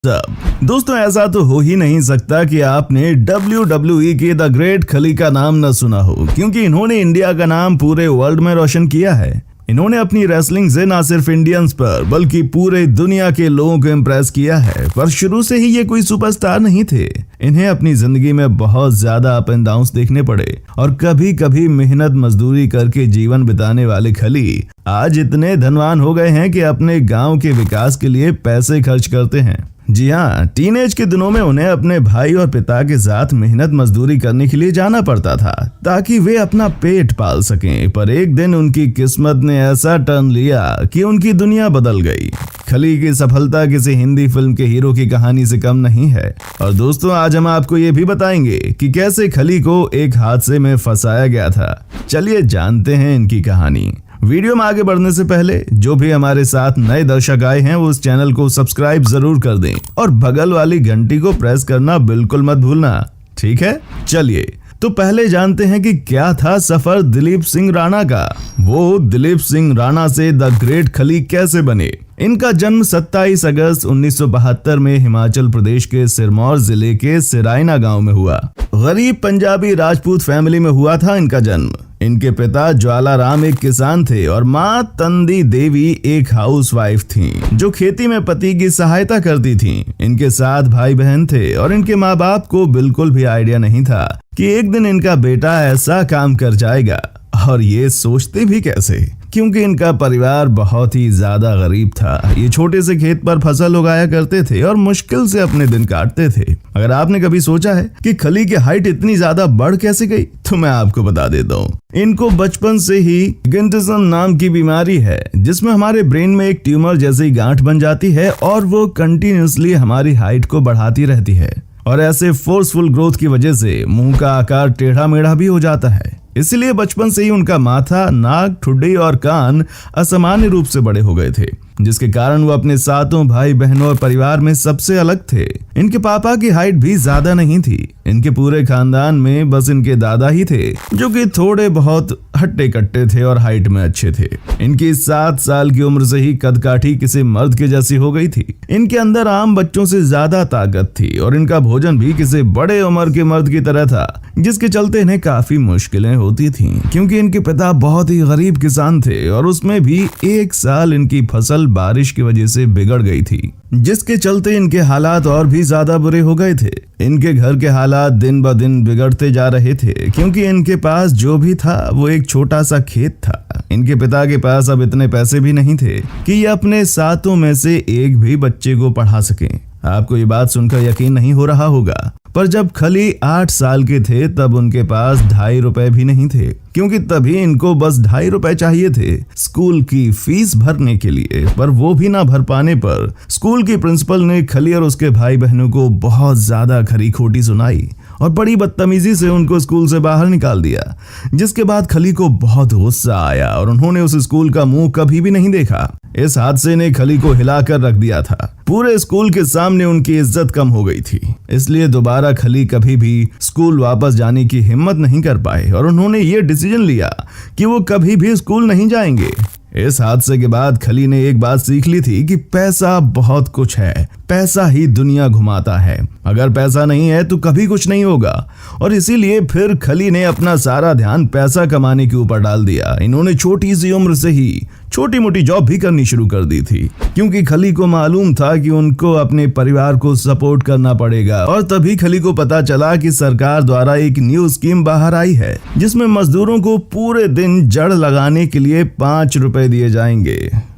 सब दोस्तों, ऐसा तो हो ही नहीं सकता कि आपने WWE के द ग्रेट खली का नाम न सुना हो, क्योंकि इन्होंने इंडिया का नाम पूरे वर्ल्ड में रोशन किया है। इन्होंने अपनी रेसलिंग से न सिर्फ इंडियंस पर बल्कि पूरे दुनिया के लोगों को इम्प्रेस किया है। पर शुरू से ही ये कोई सुपरस्टार नहीं थे। इन्हें अपनी जिंदगी में बहुत ज्यादा अप एंड डाउन्स देखने पड़े और कभी कभी मेहनत मजदूरी करके जीवन बिताने वाले खली आज इतने धनवान हो गए हैं कि अपने गांव के विकास के लिए पैसे खर्च करते हैं। जी हाँ, टीनेज के दिनों में उन्हें अपने भाई और पिता के साथ मेहनत मजदूरी करने के लिए जाना पड़ता था ताकि वे अपना पेट पाल सकें। पर एक दिन उनकी किस्मत ने ऐसा टर्न लिया कि उनकी दुनिया बदल गई। खली की सफलता किसी हिंदी फिल्म के हीरो की कहानी से कम नहीं है। और दोस्तों, आज हम आपको ये भी बताएंगे कि कैसे खली को एक हादसे में फंसाया गया था। चलिए जानते हैं इनकी कहानी। वीडियो में आगे बढ़ने से पहले जो भी हमारे साथ नए दर्शक आए हैं वो इस चैनल को सब्सक्राइब जरूर कर दें और बगल वाली घंटी को प्रेस करना बिल्कुल मत भूलना, ठीक है। चलिए तो पहले जानते हैं कि क्या था सफर दिलीप सिंह राणा का। वो दिलीप सिंह राणा से द ग्रेट खली कैसे बने। इनका जन्म 27 अगस्त 1972 में हिमाचल प्रदेश के सिरमौर जिले के सिराइना गांव में हुआ। गरीब पंजाबी राजपूत फैमिली में हुआ था इनका जन्म। इनके पिता ज्वाला राम एक किसान थे और मां तंदी देवी एक हाउसवाइफ थीं, जो खेती में पति की सहायता करती थीं। इनके 7 भाई बहन थे और इनके माँ बाप को बिल्कुल भी आइडिया नहीं था कि एक दिन इनका बेटा ऐसा काम कर जाएगा। और ये सोचते भी कैसे, क्योंकि इनका परिवार बहुत ही ज्यादा गरीब था। ये छोटे से खेत पर फसल उगाया करते थे और मुश्किल से अपने दिन काटते थे। अगर आपने कभी सोचा है कि खली की हाइट इतनी ज्यादा बढ़ कैसे गई, तो मैं आपको बता देता हूँ। इनको बचपन से ही गिंटिज्म नाम की बीमारी है, जिसमें हमारे ब्रेन में एक ट्यूमर जैसी गांठ बन जाती है और वो कंटिन्यूसली हमारी हाइट को बढ़ाती रहती है। और ऐसे फोर्सफुल ग्रोथ की वजह से मुंह का आकार टेढ़ा मेढ़ा भी हो जाता है। इसलिए बचपन से ही उनका माथा, नाक, ठुड्डी और कान असामान्य रूप से बड़े हो गए थे, जिसके कारण वो अपने 7 भाई बहनों और परिवार में सबसे अलग थे। इनके पापा की हाइट भी ज्यादा नहीं थी। इनके पूरे खानदान में बस इनके दादा ही थे जो कि थोड़े बहुत हट्टे कट्टे थे और हाइट में अच्छे थे। इनकी 7 साल की उम्र से ही कदकाठी किसी मर्द के जैसी हो गई थी। इनके अंदर आम बच्चों से ज्यादा ताकत थी और इनका भोजन भी किसी बड़े उम्र के मर्द की तरह था, जिसके चलते इन्हें काफी मुश्किलें होती थीं, क्योंकि इनके पिता बहुत ही गरीब किसान थे और उसमें भी एक साल इनकी फसल बारिश की वजह से बिगड़ गई थी, जिसके चलते इनके हालात और भी ज्यादा बुरे हो गए थे। इनके घर के हालात दिन ब दिन बिगड़ते जा रहे थे, क्योंकि इनके पास जो भी था वो एक छोटा सा खेत था। इनके पिता के पास अब इतने पैसे भी नहीं थे कि ये अपने 7 में से एक भी बच्चे को पढ़ा सकें। आपको ये बात सुनकर यकीन नहीं हो रहा होगा, पर जब खली 8 साल के थे तब उनके पास 2.5 रुपए भी नहीं थे, क्योंकि तभी इनको बस 2.5 रुपए चाहिए थे स्कूल की फीस भरने के लिए। पर वो भी ना भर पाने पर स्कूल की प्रिंसिपल ने खली और उसके भाई बहनों को बहुत ज्यादा खरी खोटी सुनाई और बड़ी बदतमीजी से उनको स्कूल से बाहर निकाल दिया। जिसके बाद खली को बहुत गुस्सा आया और उन्होंने उस स्कूल का मुंह कभी भी नहीं देखा। इस हादसे ने खली को हिलाकर रख दिया था। पूरे स्कूल के सामने उनकी इज्जत कम हो गई थी, इसलिए दोबारा खली कभी भी स्कूल वापस जाने की हिम्मत नहीं कर पाए और उन्होंने ये डिसीजन लिया कि वो कभी भी स्कूल नहीं जाएंगे। इस हादसे के बाद खली ने एक बात सीख ली थी कि पैसा बहुत कुछ है, पैसा ही दुनिया घुमाता है। अगर पैसा नहीं है तो कभी कुछ नहीं होगा। और इसीलिए फिर खली ने अपना सारा ध्यान पैसा कमाने के ऊपर डाल दिया। इन्होंने छोटी सी उम्र से ही छोटी मोटी जॉब भी करनी शुरू कर दी थी, क्योंकि खली को मालूम था कि उनको अपने परिवार को सपोर्ट करना पड़ेगा। और तभी खली को पता चला कि सरकार द्वारा एक न्यू स्कीम बाहर आई है, जिसमें मजदूरों को पूरे दिन जड़ लगाने के लिए 5 रुपए दिए जाएंगे।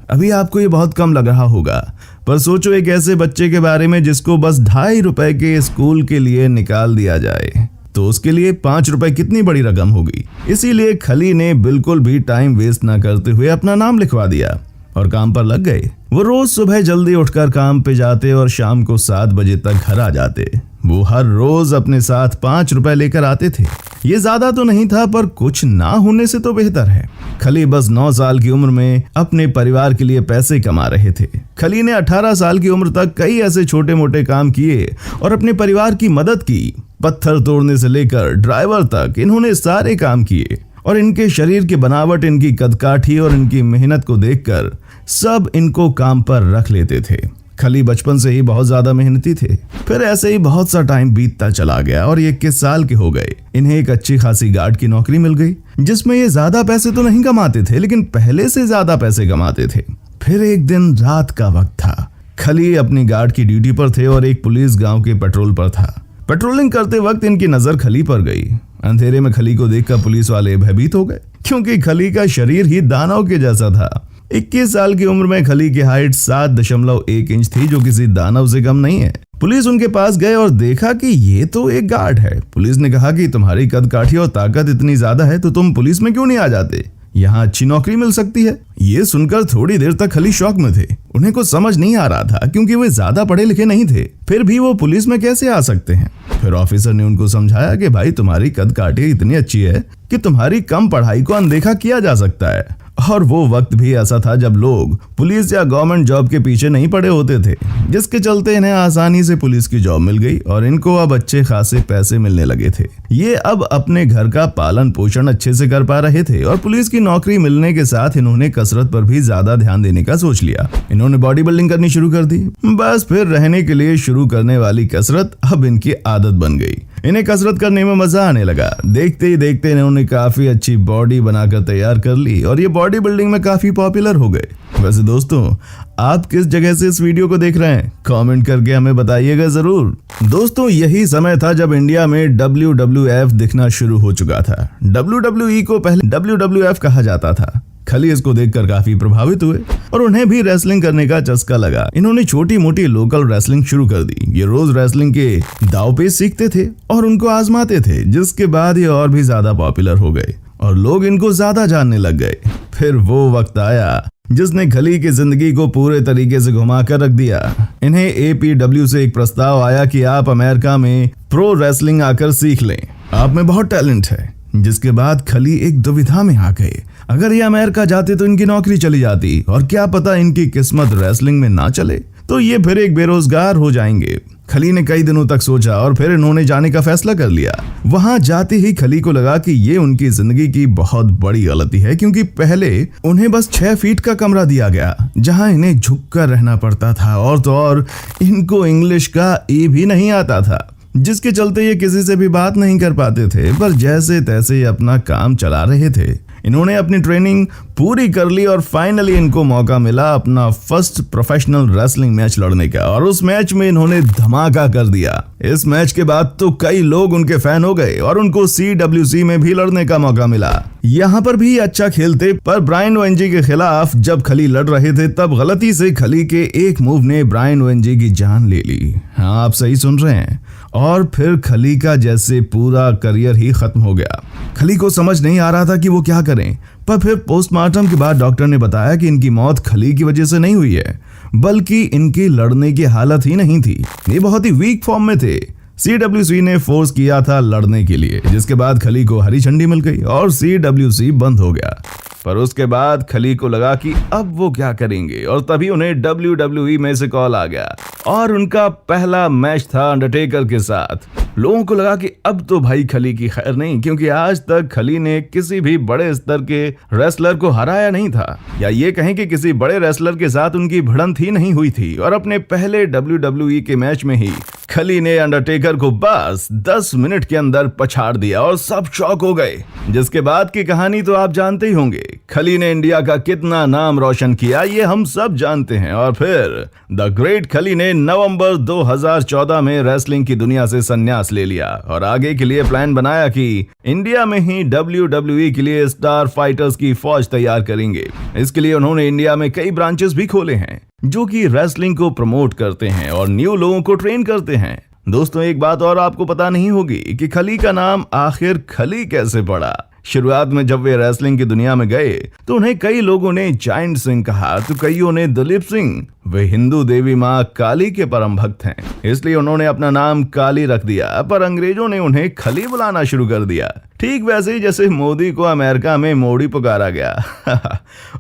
अभी आपको ये बहुत कम लग रहा होगा, पर सोचो एक ऐसे बच्चे के बारे में जिसको बस 2.5 रुपए के स्कूल के लिए निकाल दिया जाए, तो उसके लिए 5 रुपए कितनी बड़ी रकम होगी। इसीलिए खली ने बिल्कुल भी टाइम वेस्ट ना करते हुए अपना नाम लिखवा दिया और काम पर लग गए। वो रोज सुबह जल्दी उठकर काम पे जाते और शाम को 7 बजे तक घर आ जाते। वो हर रोज अपने साथ 5 रुपए लेकर आते थे। ये ज्यादा तो नहीं था, पर कुछ ना होने से तो बेहतर है। खली बस 9 साल की उम्र में अपने परिवार के लिए पैसे कमा रहे थे। खली ने 18 साल की उम्र तक कई ऐसे छोटे मोटे काम किए और अपने परिवार की मदद की। पत्थर तोड़ने से लेकर ड्राइवर तक इन्होंने सारे काम किए और इनके शरीर की बनावट, इनकी कदकाठी और इनकी मेहनत को देखकर सब इनको काम पर रख लेते थे। खली बचपन से ही बहुत ज्यादा मेहनती थे। फिर ऐसे ही बहुत सा टाइम बीतता चला गया और 21 साल के हो गए। इन्हें एक अच्छी खासी गार्ड की नौकरी मिल गई, जिसमें ये ज्यादा पैसे तो नहीं कमाते थे, लेकिन पहले से ज्यादा पैसे कमाते थे। फिर एक दिन रात का वक्त था। खली अपनी गार्ड की ड्यूटी पर थे और एक पुलिस गांव के पेट्रोल पर था। पेट्रोलिंग करते वक्त इनकी नजर खली पर गई। अंधेरे में खली को देखकर पुलिस वाले भयभीत हो गए, क्योंकि खली का शरीर ही दानव के जैसा था। 21 साल की उम्र में खली की हाइट 7.1 इंच थी, जो किसी दानव से कम नहीं है। पुलिस उनके पास गए और देखा कि ये तो एक गार्ड है। पुलिस ने कहा कि तुम्हारी कद काठी और ताकत इतनी ज्यादा है तो तुम पुलिस में क्यों नहीं आ जाते, यहाँ अच्छी नौकरी मिल सकती है। ये सुनकर थोड़ी देर तक खली शॉक में थे। उन्हें कुछ समझ नहीं आ रहा था, क्योंकि वे ज्यादा पढ़े लिखे नहीं थे, फिर भी वो पुलिस में कैसे आ सकते हैं। फिर ऑफिसर ने उनको समझाया कि भाई तुम्हारी कद काठी इतनी अच्छी है कि तुम्हारी कम पढ़ाई को अनदेखा किया जा सकता है। और वो वक्त भी ऐसा था जब लोग पुलिस या गवर्नमेंट जॉब के पीछे नहीं पड़े होते थे, जिसके चलते इन्हें आसानी से पुलिस की जॉब मिल गई और इनको अब अच्छे खासे पैसे मिलने लगे थे। ये अब अपने घर का पालन पोषण अच्छे से कर पा रहे थे और पुलिस की नौकरी मिलने के साथ इन्होंने कसरत पर भी ज्यादा ध्यान देने का सोच लिया। इन्होंने बॉडी बिल्डिंग करनी शुरू कर दी। बस फिर रहने के लिए शुरू करने वाली कसरत अब इनकी आदत बन गई। इन्हें कसरत करने में मजा आने लगा। देखते ही देखते इन्होंने काफी अच्छी बॉडी बनाकर तैयार कर ली और ये बॉडी बिल्डिंग में काफी पॉपुलर हो गए। वैसे दोस्तों, आप किस जगह से इस वीडियो को देख रहे हैं, कमेंट करके हमें बताइएगा जरूर। दोस्तों, यही समय था जब इंडिया में WWF दिखना शुरू हो चुका था। WWE को पहले WWF कहा जाता था। खली इसको देखकर काफी प्रभावित हुए और उन्हें भी रेसलिंग करने का चस्का लगा। इन्होंने छोटी मोटी लोकल रेसलिंग शुरू कर दी। ये रोज रेसलिंग के दाव पेच सीखते थे और उनको आजमाते थे, जिसके बाद ये और भी ज्यादा पॉपुलर हो गए और लोग इनको ज्यादा जानने लग गए। फिर वो वक्त आया जिसने खली की जिंदगी को पूरे तरीके से घुमा कर रख दिया। इन्हें APW से एक प्रस्ताव आया कि आप अमेरिका में प्रो रेसलिंग आकर सीख लें, आप में बहुत टैलेंट है। जिसके बाद खली एक दुविधा में आ गए। अगर ये अमेरिका जाते तो इनकी नौकरी चली जाती और क्या पता इनकी किस्मत रेसलिंग में ना चले तो ये फिर एक बेरोजगार हो जाएंगे। खली ने कई दिनों तक सोचा और फिर इन्होंने जाने का फैसला कर लिया। वहां जाते ही खली को लगा कि ये उनकी जिंदगी की बहुत बड़ी गलती है, क्योंकि पहले उन्हें बस 6 फीट का कमरा दिया गया जहां इन्हें झुककर रहना पड़ता था और तो और इनको इंग्लिश का ए भी नहीं आता था, जिसके चलते ये किसी से भी बात नहीं कर पाते थे। पर जैसे तैसे ये अपना काम चला रहे थे। इन्होंने अपनी ट्रेनिंग पूरी कर ली और फाइनली इनको मौका मिला अपना फर्स्ट प्रोफेशनल रेसलिंग मैच लड़ने का और उस मैच में इन्होंने धमाका कर दिया। इस मैच के बाद तो कई लोग उनके फैन हो गए और उनको CWC में भी लड़ने का मौका मिला। यहाँ पर भी अच्छा खेलते, पर ब्रायन ओएनजी के खिलाफ जब खली लड़ रहे थे तब गलती से खली के एक मूव ने ब्रायन ओएनजी की जान ले ली। हाँ, आप सही सुन रहे हैं। और फिर खली का जैसे पूरा करियर ही खत्म हो गया। खली को समझ नहीं आ रहा था कि वो क्या करें, पर फिर पोस्टमार्टम के बाद डॉक्टर ने बताया कि इनकी मौत खली की वजह से नहीं हुई है, बल्कि इनकी लड़ने की हालत ही नहीं थी। ये बहुत ही वीक फॉर्म में थे। CWC ने फोर्स किया था लड़ने के लिए, जिसके बाद खली को हरी झंडी मिल गई और CWC बंद हो गया। पर उसके बाद खली को लगा कि अब वो क्या करेंगे और तभी उन्हें WWE में से कॉल आ गया और उनका पहला मैच था अंडरटेकर के साथ। लोगों को लगा कि अब तो भाई खली की खैर नहीं, क्योंकि आज तक खली ने किसी भी बड़े स्तर के रेसलर को हराया नहीं था, या ये कहें कि किसी बड़े रेसलर के साथ उनकी भिड़ंत ही नहीं हुई थी। और अपने पहले WWE के मैच में ही खली ने अंडरटेकर को बस 10 मिनट के अंदर पछाड़ दिया और सब शॉक हो गए। जिसके बाद की कहानी तो आप जानते ही होंगे। खली ने इंडिया का कितना नाम रोशन किया ये हम सब जानते हैं। और फिर द ग्रेट खली ने नवंबर 2014 में रेसलिंग की दुनिया से संन्यास ले लिया और आगे के लिए प्लान बनाया कि इंडिया में ही WWE के लिए स्टार फाइटर्स की फौज तैयार करेंगे। इसके लिए उन्होंने इंडिया में कई ब्रांचेस भी खोले हैं जो कि रेसलिंग को प्रमोट करते हैं और न्यू लोगों को ट्रेन करते हैं। दोस्तों, एक बात और आपको पता नहीं होगी कि खली का नाम आखिर खली कैसे पड़ा। शुरुआत में जब वे रेसलिंग की दुनिया में गए तो उन्हें कई लोगों ने जायंट सिंह कहा तो कईयों ने दिलीप सिंह। वे हिंदू देवी माँ काली के परम भक्त हैं, इसलिए उन्होंने अपना नाम काली रख दिया, पर अंग्रेजों ने उन्हें खली बुलाना शुरू कर दिया। ठीक वैसे ही जैसे मोदी को अमेरिका में मोदी पुकारा गया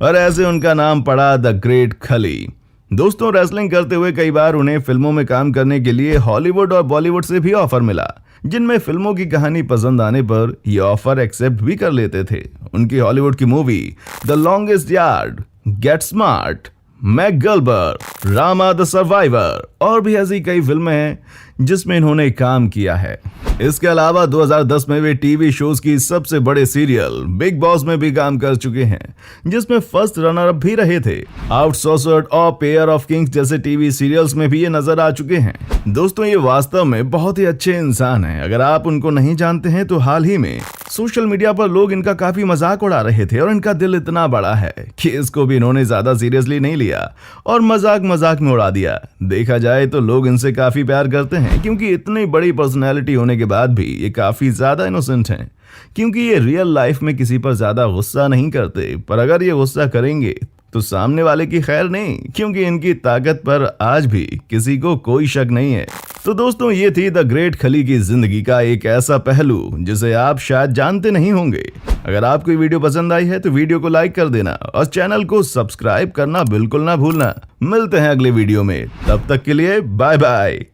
और ऐसे उनका नाम पड़ा द ग्रेट खली। दोस्तों, रेसलिंग करते हुए कई बार उन्हें फिल्मों में काम करने के लिए हॉलीवुड और बॉलीवुड से भी ऑफर मिला, जिनमें फिल्मों की कहानी पसंद आने पर ये ऑफर एक्सेप्ट भी कर लेते थे। उनकी हॉलीवुड की movie the longest yard, get smart, MacGruber, रामा द सर्वाइवर और भी ऐसी कई फिल्में हैं जिसमें इन्होंने काम किया है। इसके अलावा 2010 में वे टीवी शोज की सबसे बड़े सीरियल बिग बॉस में भी काम कर चुके हैं, जिसमें फर्स्ट रनर अप भी रहे थे। आउटसोर्सड और पेयर ऑफ किंग्स जैसे टीवी सीरियल्स में भी ये नजर आ चुके हैं। दोस्तों, ये वास्तव में बहुत ही अच्छे इंसान हैं। अगर आप उनको नहीं जानते हैं तो हाल ही में सोशल मीडिया पर लोग इनका काफी मजाक उड़ा रहे थे और इनका दिल इतना बड़ा है कि इसको भी इन्होंने ज्यादा सीरियसली नहीं लिया और मजाक मजाक में उड़ा दिया। देखा जाए तो लोग इनसे काफी प्यार करते हैं, क्योंकि इतनी बड़ी पर्सनैलिटी होने के बाद भी ये काफी ज्यादा इनोसेंट हैं, क्योंकि ये रियल लाइफ में किसी पर ज्यादा गुस्सा नहीं करते। पर अगर ये गुस्सा करेंगे तो सामने वाले की खैर नहीं, क्योंकि इनकी ताकत पर आज भी किसी को कोई शक नहीं है। तो दोस्तों, ये थी द ग्रेट खली की जिंदगी का एक ऐसा पहलू जिसे आप शायद जानते नहीं होंगे। अगर आपको ये वीडियो पसंद आई है तो वीडियो को लाइक कर देना और चैनल को सब्सक्राइब करना बिल्कुल ना भूलना। मिलते हैं अगले वीडियो में, तब तक के लिए बाय बाय।